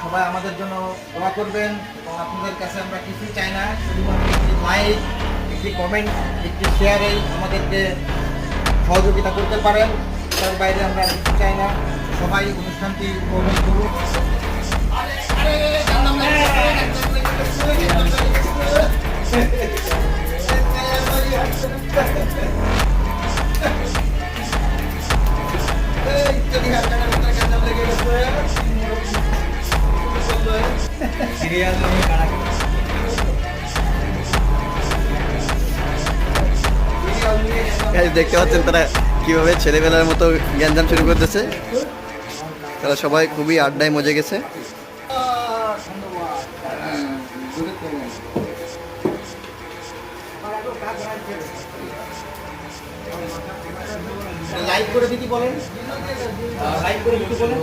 সবাই আমাদের জন্য দোয়া করবেন এবং আপনাদের কাছে আমরা কিছুই চাই না, শুধুমাত্র একটি লাইক, একটি কমেন্ট, একটি শেয়ারেই আমাদেরকে সহযোগিতা করতে পারেন। তার বাইরে আমরা কিছু চাই না। সবাই অনুষ্ঠানটি উপভোগ করুন। দেখতে পাচ্ছেন তারা কিভাবে ছেলেবেলার মতো গ্যাঞ্জাম শুরু করতেছে। তারা সবাই খুবই আড্ডায় মজে গেছে। লাইক করে দিদি বলেন, লাইক করে দিদি বলেন।